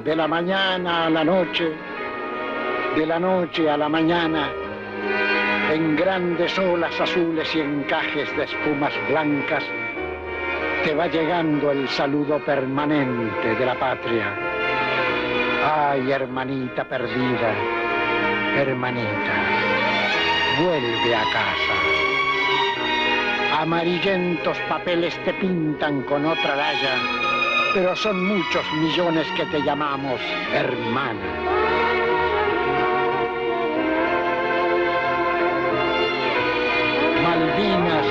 de la mañana a la noche, de la noche a la mañana, en grandes olas azules y encajes de espumas blancas, te va llegando el saludo permanente de la patria. Ay, hermanita perdida, hermanita, vuelve a casa. Amarillentos papeles te pintan con otra raya, pero son muchos millones que te llamamos hermana. Malvinas,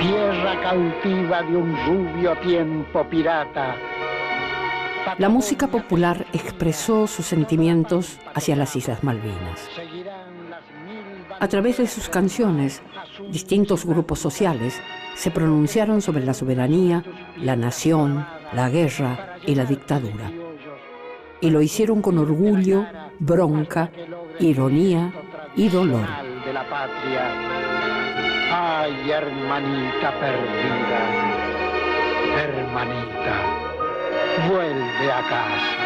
tierra cautiva de un rubio tiempo pirata. La música popular expresó sus sentimientos hacia las Islas Malvinas. A través de sus canciones, distintos grupos sociales se pronunciaron sobre la soberanía, la nación, la guerra y la dictadura. Y lo hicieron con orgullo, bronca, ironía y dolor. Ay, hermanita perdida, hermanita, vuelve a casa.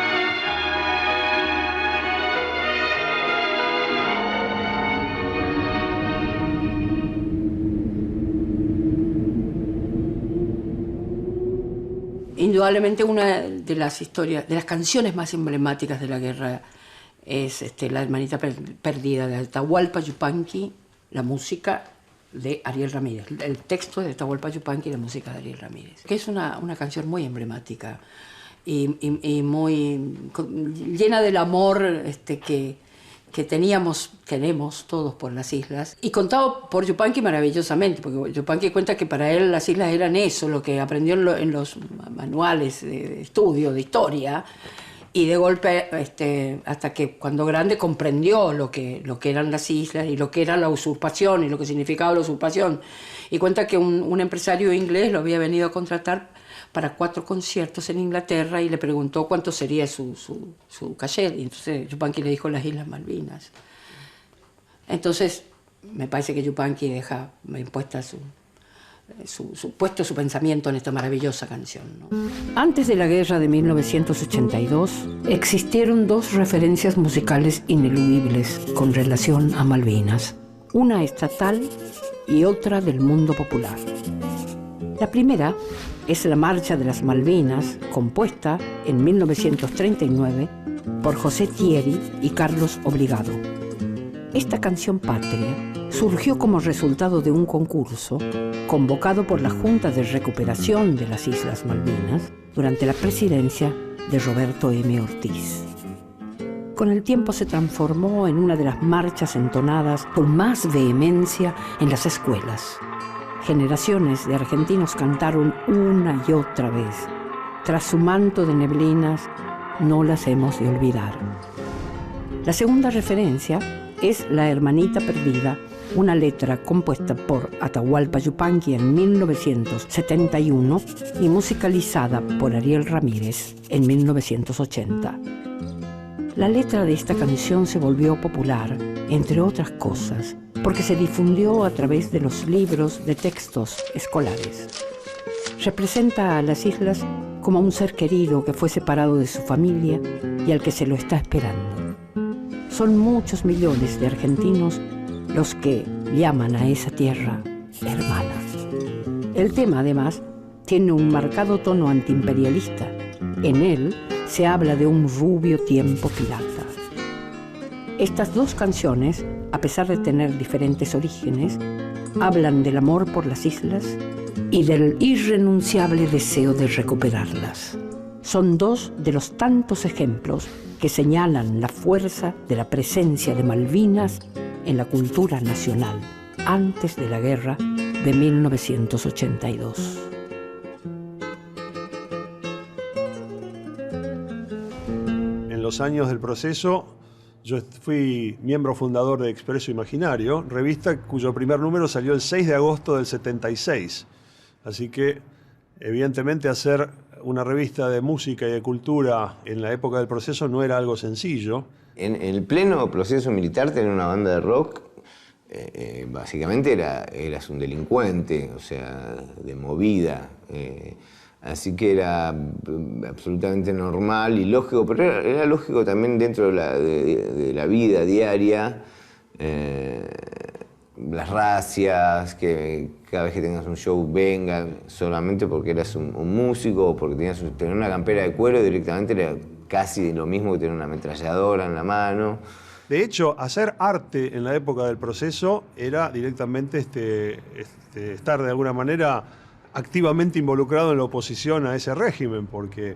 Indudablemente una de las historias, de las canciones más emblemáticas de la guerra es La hermanita perdida de Atahualpa Yupanqui, la música de Ariel Ramírez, el texto de Atahualpa Yupanqui y la música de Ariel Ramírez, que es una canción muy emblemática y muy llena del amor que tenemos todos por las islas, y contado por Yupanqui maravillosamente, porque Yupanqui cuenta que para él las islas eran eso, lo que aprendió en los manuales de estudio, de historia, y de golpe, hasta que cuando grande comprendió lo que eran las islas y lo que era la usurpación y lo que significaba la usurpación. Y cuenta que un empresario inglés lo había venido a contratar para 4 conciertos en Inglaterra y le preguntó cuánto sería su cachet. Y entonces Yupanqui le dijo las Islas Malvinas. Entonces me parece que Yupanqui deja impuesta su pensamiento en esta maravillosa canción, ¿no? Antes de la guerra de 1982 existieron 2 referencias musicales ineludibles con relación a Malvinas, una estatal y otra del mundo popular. La primera es la Marcha de las Malvinas, compuesta en 1939 por José Thierry y Carlos Obligado. Esta canción patria surgió como resultado de un concurso convocado por la Junta de Recuperación de las Islas Malvinas durante la presidencia de Roberto M. Ortiz. Con el tiempo se transformó en una de las marchas entonadas con más vehemencia en las escuelas. Generaciones de argentinos cantaron una y otra vez: tras su manto de neblinas, no las hemos de olvidar. La segunda referencia es La hermanita perdida, una letra compuesta por Atahualpa Yupanqui en 1971 y musicalizada por Ariel Ramírez en 1980. La letra de esta canción se volvió popular, entre otras cosas, porque se difundió a través de los libros de textos escolares. Representa a las islas como un ser querido que fue separado de su familia y al que se lo está esperando. Son muchos millones de argentinos los que llaman a esa tierra hermana. El tema, además, tiene un marcado tono antiimperialista. En él se habla de un rubio tiempo pirata. Estas 2 canciones, a pesar de tener diferentes orígenes, hablan del amor por las islas y del irrenunciable deseo de recuperarlas. Son 2 de los tantos ejemplos que señalan la fuerza de la presencia de Malvinas en la cultura nacional antes de la guerra de 1982. En los años del proceso, yo fui miembro fundador de Expreso Imaginario, revista cuyo primer número salió el 6 de agosto del 76. Así que, evidentemente, hacer una revista de música y de cultura en la época del proceso no era algo sencillo. En el pleno proceso militar, tener una banda de rock, básicamente eras un delincuente, o sea, de movida. Así que era absolutamente normal y lógico, pero era lógico también dentro de la vida diaria. Las racias, que cada vez que tengas un show vengan solamente porque eras un músico o porque tenías tener una campera de cuero directamente era casi lo mismo que tener una ametralladora en la mano. De hecho, hacer arte en la época del proceso era directamente estar de alguna manera activamente involucrado en la oposición a ese régimen, porque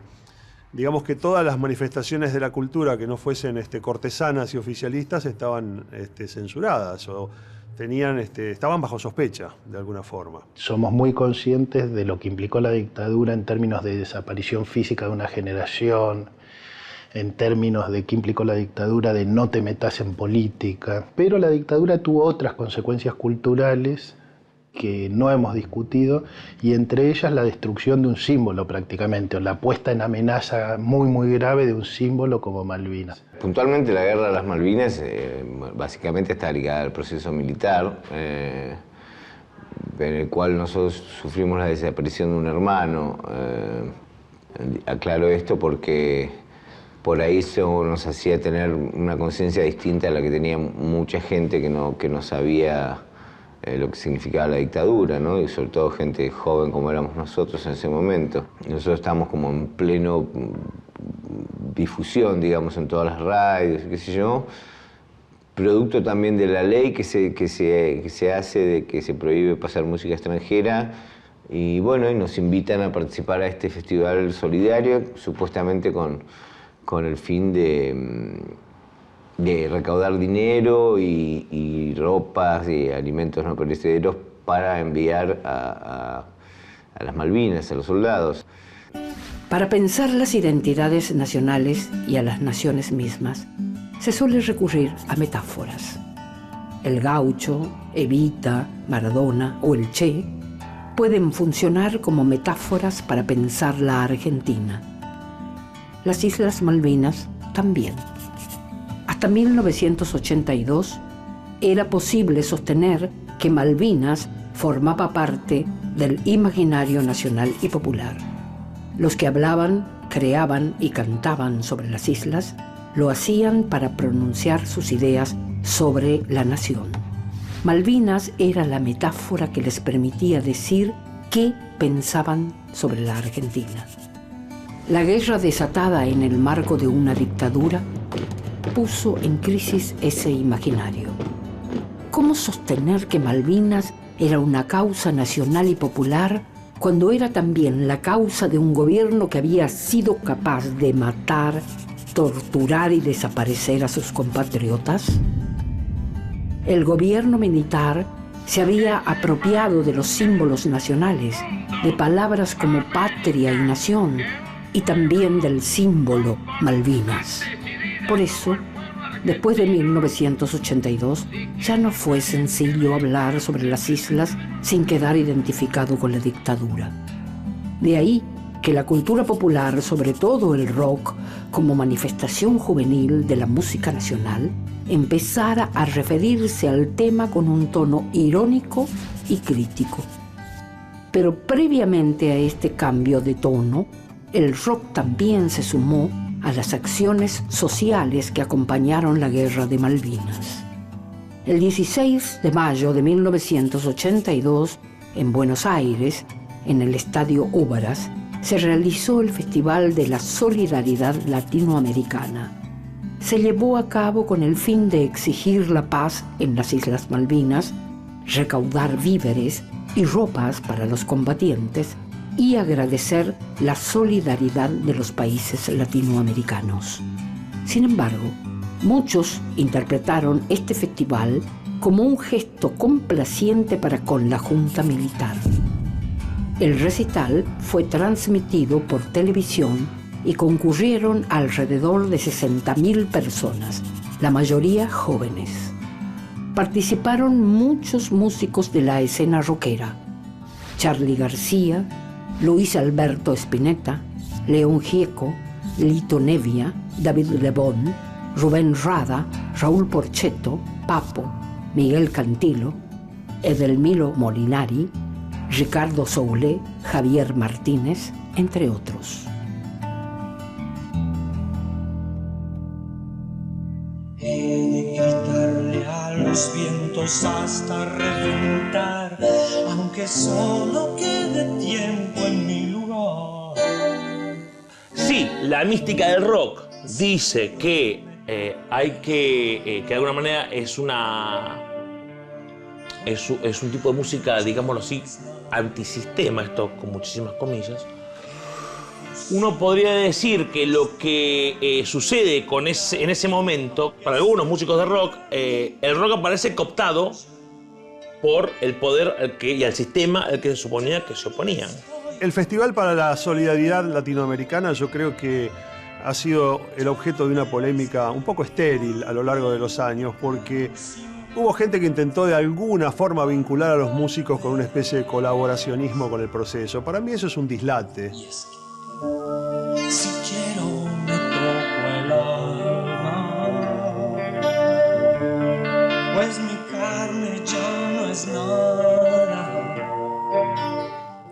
digamos que todas las manifestaciones de la cultura que no fuesen cortesanas y oficialistas estaban censuradas o estaban bajo sospecha de alguna forma. Somos muy conscientes de lo que implicó la dictadura en términos de desaparición física de una generación, en términos de qué implicó la dictadura de no te metas en política, pero la dictadura tuvo otras consecuencias culturales que no hemos discutido, y entre ellas la destrucción de un símbolo prácticamente, o la puesta en amenaza muy grave de un símbolo como Malvinas. Puntualmente la guerra de las Malvinas básicamente está ligada al proceso militar, en el cual nosotros sufrimos la desaparición de un hermano. Aclaro esto porque por ahí eso nos hacía tener una conciencia distinta a la que tenía mucha gente que no sabía lo que significaba la dictadura, ¿no? Y sobre todo gente joven como éramos nosotros en ese momento. Nosotros estábamos como en pleno difusión, digamos, en todas las radios, qué sé yo, producto también de la ley que se hace de que se prohíbe pasar música extranjera, y bueno, y nos invitan a participar a este festival solidario, supuestamente con el fin de recaudar dinero y ropas y alimentos no perecederos para enviar a las Malvinas, a los soldados. Para pensar las identidades nacionales y a las naciones mismas, se suele recurrir a metáforas. El gaucho, Evita, Maradona o el Che pueden funcionar como metáforas para pensar la Argentina. Las Islas Malvinas también. Hasta 1982 era posible sostener que Malvinas formaba parte del imaginario nacional y popular. Los que hablaban, creaban y cantaban sobre las islas lo hacían para pronunciar sus ideas sobre la nación. Malvinas era la metáfora que les permitía decir qué pensaban sobre la Argentina. La guerra desatada en el marco de una dictadura puso en crisis ese imaginario. ¿Cómo sostener que Malvinas era una causa nacional y popular cuando era también la causa de un gobierno que había sido capaz de matar, torturar y desaparecer a sus compatriotas? El gobierno militar se había apropiado de los símbolos nacionales, de palabras como patria y nación, y también del símbolo Malvinas. Por eso, después de 1982, ya no fue sencillo hablar sobre las islas sin quedar identificado con la dictadura. De ahí que la cultura popular, sobre todo el rock, como manifestación juvenil de la música nacional, empezara a referirse al tema con un tono irónico y crítico. Pero previamente a este cambio de tono, el rock también se sumó a las acciones sociales que acompañaron la Guerra de Malvinas. El 16 de mayo de 1982, en Buenos Aires, en el Estadio Óvaras, se realizó el Festival de la Solidaridad Latinoamericana. Se llevó a cabo con el fin de exigir la paz en las Islas Malvinas, recaudar víveres y ropas para los combatientes y agradecer la solidaridad de los países latinoamericanos. Sin embargo, muchos interpretaron este festival como un gesto complaciente para con la junta militar. El recital fue transmitido por televisión y concurrieron alrededor de 60.000 personas, la mayoría jóvenes. Participaron muchos músicos de la escena rockera: Charly García, Luis Alberto Spinetta, León Gieco, Lito Nevia, David Lebón, Rubén Rada, Raúl Porchetto, Papo, Miguel Cantilo, Edelmiro Molinari, Ricardo Soule, Javier Martínez, entre otros. He de gritarle a los vientos hasta reventar, aunque solo quede tiempo en mi lugar. Sí, la mística del rock dice que hay que de alguna manera es un tipo de música, digámoslo así, antisistema, esto con muchísimas comillas. Uno podría decir que lo que sucede en ese momento, para algunos músicos de rock, el rock aparece cooptado por el poder y al sistema al que se suponía que se oponían. El Festival para la Solidaridad Latinoamericana yo creo que ha sido el objeto de una polémica un poco estéril a lo largo de los años, porque hubo gente que intentó de alguna forma vincular a los músicos con una especie de colaboracionismo con el proceso. Para mí eso es un dislate. Si quiero me toco el alma, pues mi carne ya no es nada.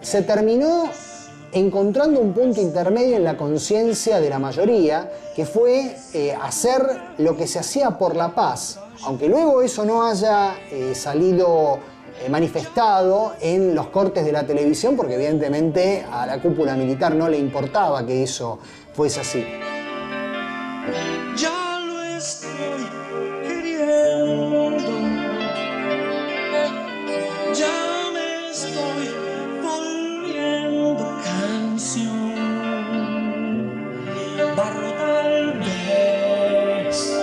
Se terminó encontrando un punto intermedio en la conciencia de la mayoría, que fue hacer lo que se hacía por la paz, aunque luego eso no haya salido manifestado en los cortes de la televisión, porque evidentemente a la cúpula militar no le importaba que eso fuese así. Ya lo estoy queriendo, ya me estoy volviendo canción, barro tal vez.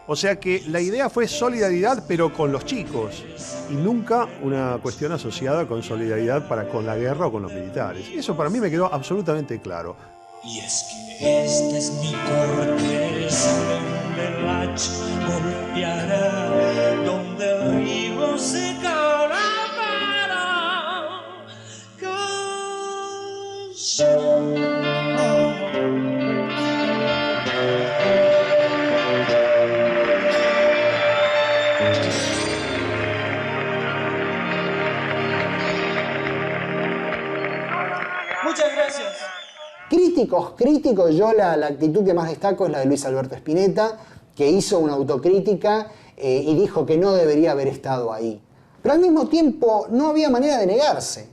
O sea que la idea fue solidaridad, pero con los chicos, y nunca una cuestión asociada con solidaridad con la guerra o con los militares. Y eso para mí me quedó absolutamente claro. Y es que este es mi corte, el salón del hacha golpeará, donde el río se caerá para canción. Muchas gracias. Críticos, yo la actitud que más destaco es la de Luis Alberto Spinetta, que hizo una autocrítica y dijo que no debería haber estado ahí. Pero al mismo tiempo no había manera de negarse.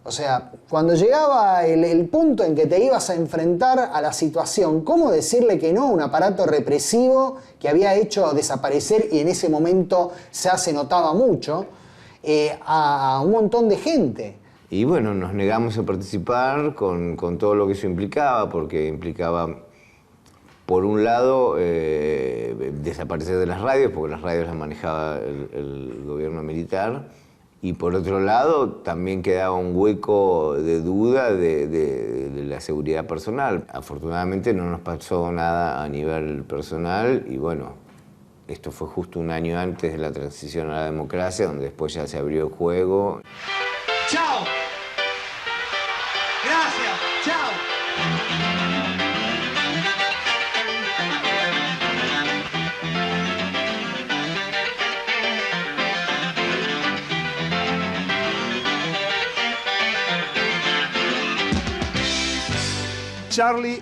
O sea, cuando llegaba el punto en que te ibas a enfrentar a la situación, ¿cómo decirle que no a un aparato represivo que había hecho desaparecer, y en ese momento ya se notaba mucho, a un montón de gente? Y bueno, nos negamos a participar con todo lo que eso implicaba, porque implicaba, por un lado, desaparecer de las radios, porque las radios las manejaba el gobierno militar, y por otro lado, también quedaba un hueco de duda de la seguridad personal. Afortunadamente no nos pasó nada a nivel personal, y bueno, esto fue justo un año antes de la transición a la democracia, donde después ya se abrió el juego. ¡Chao! ¡Gracias! ¡Chao! Charlie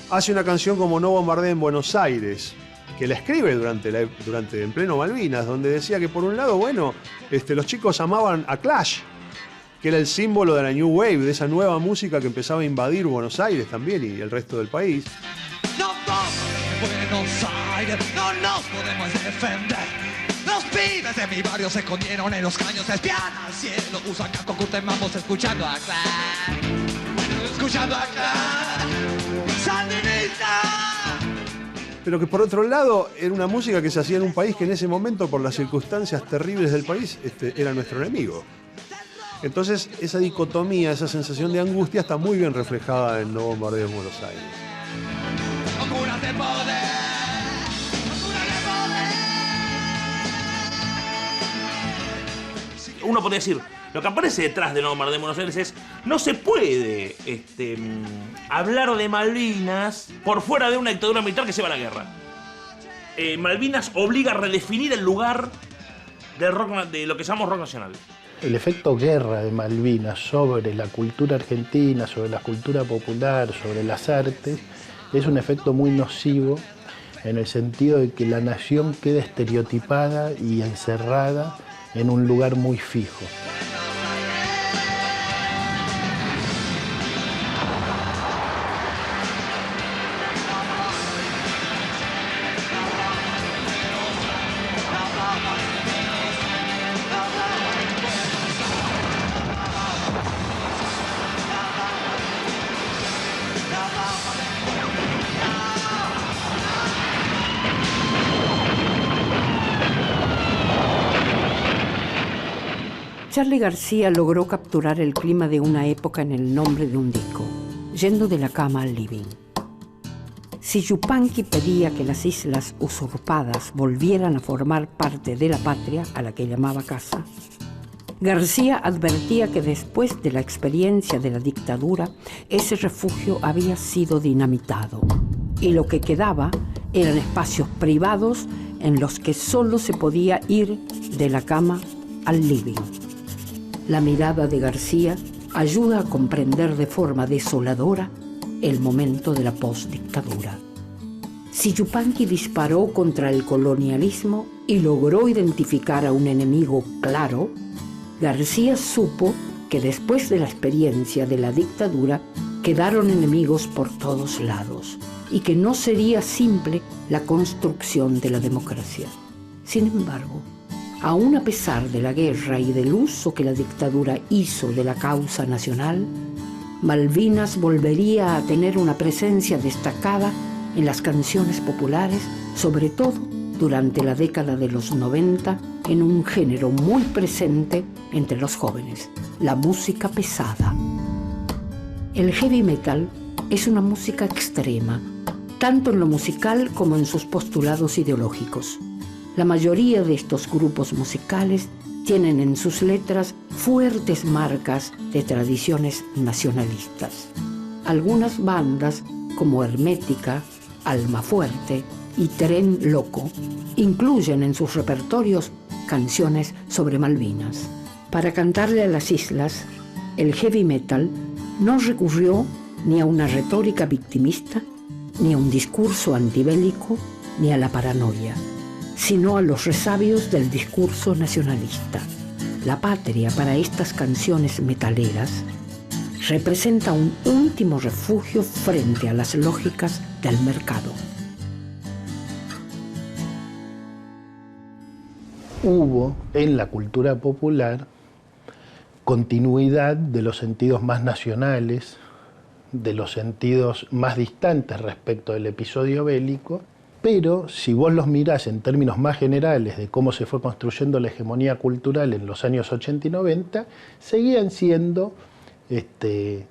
hace una canción como No bombardeen Buenos Aires, que la escribe en pleno Malvinas, donde decía que por un lado, bueno, los chicos amaban a Clash, que era el símbolo de la New Wave, de esa nueva música que empezaba a invadir Buenos Aires también y el resto del país. No vamos a Buenos Aires, no nos podemos defender. Los pibes de mi barrio se escondieron en los caños, espían al cielo, usan casco, curten mambos, escuchando a Clash. Escuchando a Clash, sandinista. Pero que por otro lado era una música que se hacía en un país que en ese momento, por las circunstancias terribles del país, era nuestro enemigo. Entonces esa dicotomía, esa sensación de angustia está muy bien reflejada en No bombardeen Buenos Aires. Locuras de poder, locuras de poder. Uno podría decir, lo que aparece detrás de No bombardeen Buenos Aires es, no se puede hablar de Malvinas por fuera de una dictadura militar que se va a la guerra. Malvinas obliga a redefinir el lugar del rock, de lo que llamamos rock nacional. El efecto guerra de Malvinas sobre la cultura argentina, sobre la cultura popular, sobre las artes, es un efecto muy nocivo en el sentido de que la nación queda estereotipada y encerrada en un lugar muy fijo. Charly García logró capturar el clima de una época en el nombre de un disco, Yendo de la cama al living. Si Yupanqui pedía que las islas usurpadas volvieran a formar parte de la patria a la que llamaba casa, García advertía que después de la experiencia de la dictadura, ese refugio había sido dinamitado y lo que quedaba eran espacios privados en los que solo se podía ir de la cama al living. La mirada de García ayuda a comprender de forma desoladora el momento de la postdictadura. Si Yupanqui disparó contra el colonialismo y logró identificar a un enemigo claro, García supo que después de la experiencia de la dictadura quedaron enemigos por todos lados y que no sería simple la construcción de la democracia. Sin embargo, aún a pesar de la guerra y del uso que la dictadura hizo de la causa nacional, Malvinas volvería a tener una presencia destacada en las canciones populares, sobre todo durante la década de los 90, en un género muy presente entre los jóvenes, la música pesada. El heavy metal es una música extrema, tanto en lo musical como en sus postulados ideológicos. La mayoría de estos grupos musicales tienen en sus letras fuertes marcas de tradiciones nacionalistas. Algunas bandas, como Hermética, Almafuerte y Tren Loco, incluyen en sus repertorios canciones sobre Malvinas. Para cantarle a las islas, el heavy metal no recurrió ni a una retórica victimista, ni a un discurso antibélico, ni a la paranoia, sino a los resabios del discurso nacionalista. La patria para estas canciones metaleras representa un último refugio frente a las lógicas del mercado. Hubo en la cultura popular continuidad de los sentidos más nacionales, de los sentidos más distantes respecto del episodio bélico, pero si vos los mirás en términos más generales de cómo se fue construyendo la hegemonía cultural en los años 80 y 90, seguían siendo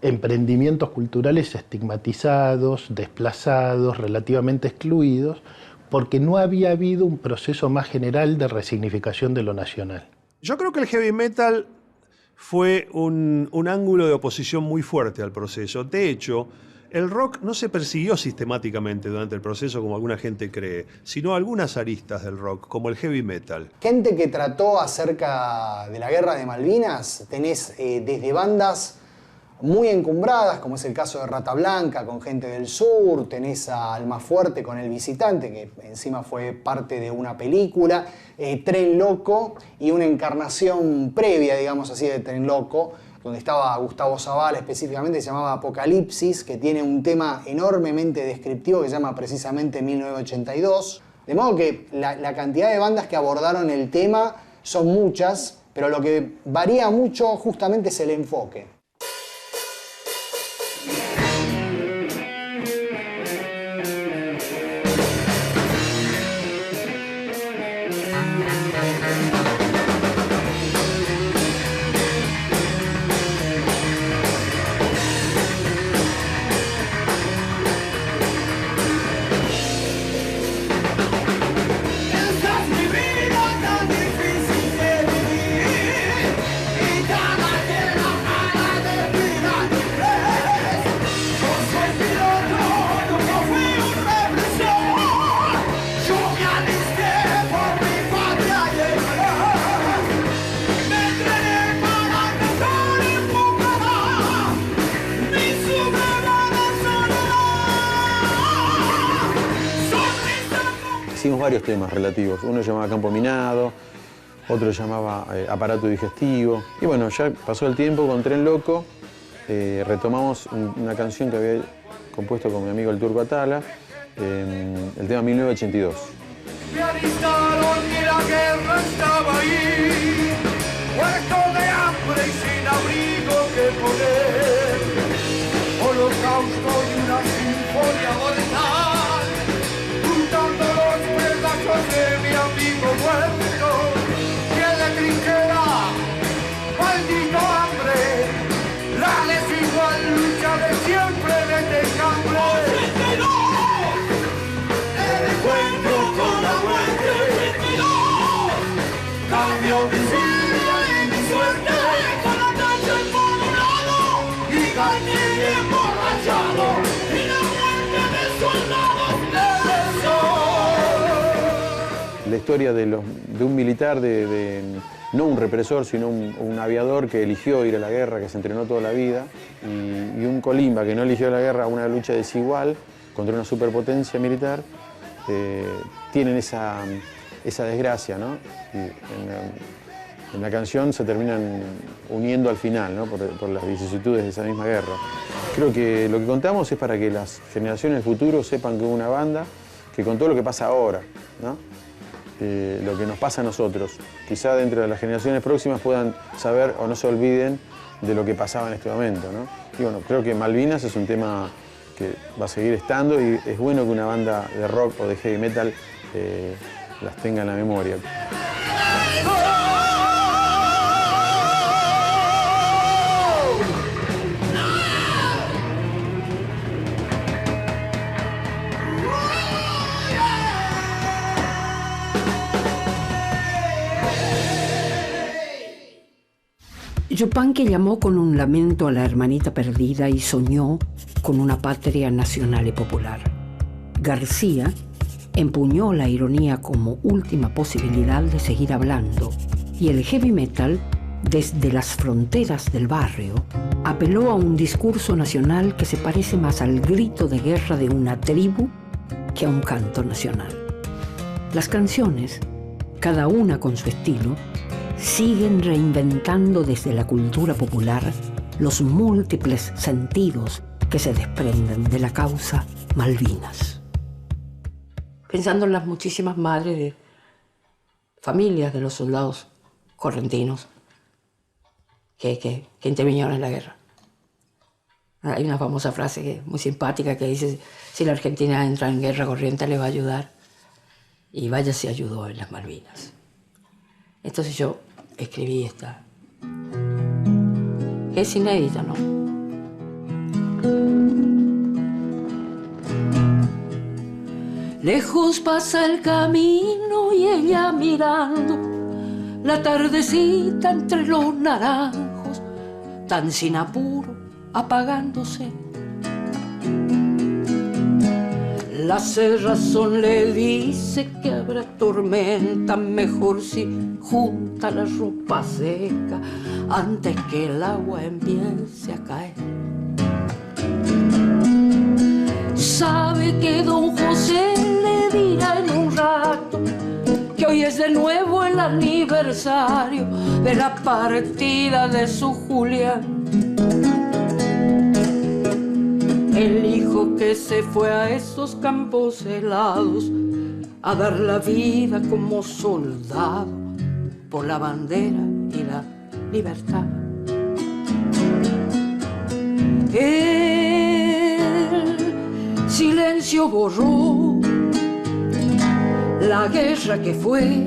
emprendimientos culturales estigmatizados, desplazados, relativamente excluidos, porque no había habido un proceso más general de resignificación de lo nacional. Yo creo que el heavy metal fue un ángulo de oposición muy fuerte al proceso. De hecho, el rock no se persiguió sistemáticamente durante el proceso como alguna gente cree, sino algunas aristas del rock, como el heavy metal. Gente que trató acerca de la guerra de Malvinas, tenés desde bandas muy encumbradas, como es el caso de Rata Blanca con Gente del Sur, tenés a Almafuerte con El Visitante, que encima fue parte de una película, Tren Loco y una encarnación previa, digamos así, de Tren Loco, donde estaba Gustavo Zavala específicamente, se llamaba Apocalipsis, que tiene un tema enormemente descriptivo que se llama precisamente 1982. De modo que la cantidad de bandas que abordaron el tema son muchas, pero lo que varía mucho justamente es el enfoque. hicimos varios temas relativos. Uno se llamaba Campo Minado, otro se llamaba Aparato Digestivo. Y bueno, ya pasó el tiempo con Tren Loco, retomamos una canción que había compuesto con mi amigo el Turco Atala, el tema 1982. Me avisaron que la guerra estaba ahí, muerto de hambre y sin abrigo que poner. Holocausto y una sinfonía mortal, juntando los pedazos de mi amigo muerto. Que de trinchera, maldito hambre, la desigual lucha de siempre de Tecambre. El encuentro con la muerte, cambio mi vida y mi suerte, con la tacha por un lado y cañé emborrachado, y la muerte de soldados de sol. La historia de un militar, no un represor, sino un aviador que eligió ir a la guerra, que se entrenó toda la vida, y un colimba que no eligió la guerra, una lucha desigual contra una superpotencia militar, tienen esa desgracia, ¿no? Y en la canción se terminan uniendo al final, ¿no? por las vicisitudes de esa misma guerra. Creo que lo que contamos es para que las generaciones del futuro sepan que hubo una banda que contó lo que pasa ahora, ¿no? Lo que nos pasa a nosotros. Quizá dentro de las generaciones próximas puedan saber o no se olviden de lo que pasaba en este momento, ¿no? Y bueno, creo que Malvinas es un tema que va a seguir estando y es bueno que una banda de rock o de heavy metal las tenga en la memoria. Yupanqui llamó con un lamento a la hermanita perdida y soñó con una patria nacional y popular. García empuñó la ironía como última posibilidad de seguir hablando, y el heavy metal, desde las fronteras del barrio, apeló a un discurso nacional que se parece más al grito de guerra de una tribu que a un canto nacional. Las canciones, cada una con su estilo, siguen reinventando desde la cultura popular los múltiples sentidos que se desprenden de la causa Malvinas. Pensando en las muchísimas madres de familias de los soldados correntinos que intervinieron en la guerra. Hay una famosa frase que es muy simpática que dice: si la Argentina entra en guerra corriente le va a ayudar, y vaya si ayudó en las Malvinas. Entonces yo escribí esta, que es inédita, ¿no? Lejos pasa el camino y ella mirando la tardecita entre los naranjos, tan sin apuro apagándose. La cerrazón le dice que habrá tormenta, mejor si junta la ropa seca antes que el agua empiece a caer. Sabe que don José le dirá en un rato que hoy es de nuevo el aniversario de la partida de su Julián, el hijo que se fue a esos campos helados a dar la vida como soldado por la bandera y la libertad. El silencio borró la guerra que fue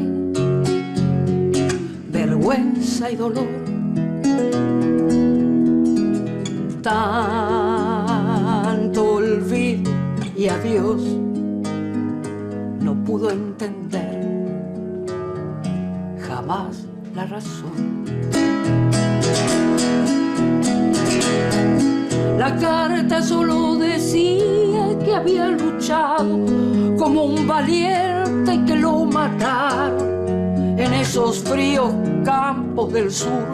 vergüenza y dolor. Tanto olvido y adiós no pudo entender jamás la razón. La carta solo decía que había luchado como un valiente y que lo mataron en esos fríos campos del sur,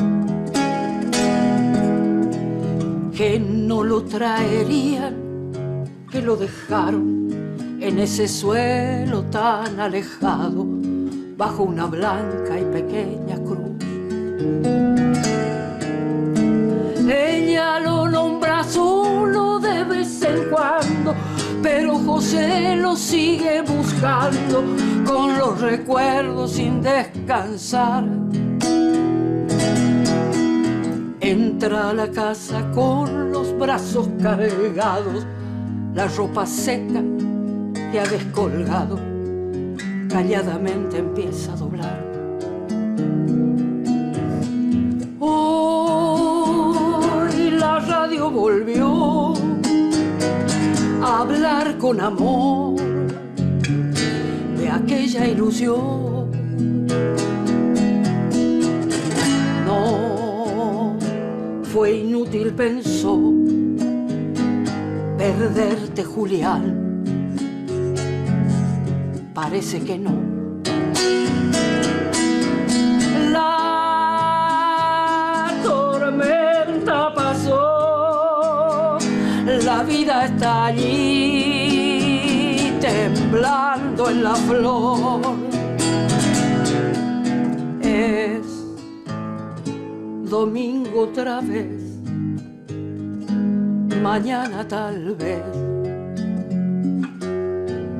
que no lo traerían, que lo dejaron en ese suelo tan alejado, bajo una blanca y pequeña cruz. Ella lo nombra solo de vez en cuando, pero José lo sigue buscando con los recuerdos sin descansar. Entra a la casa con los brazos cargados, la ropa seca que ha descolgado, calladamente empieza a doblar. Hoy la radio volvió a hablar con amor de aquella ilusión. No fue inútil, pensó, perderte, Julián. Parece que no. La tormenta pasó, la vida está allí, temblando en la flor. Es domingo otra vez, mañana tal vez,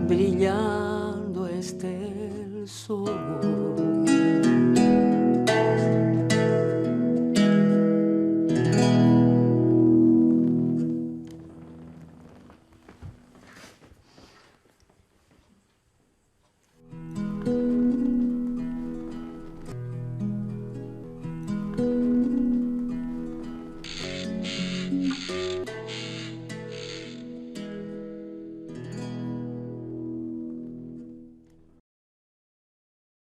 brillando esté el sol.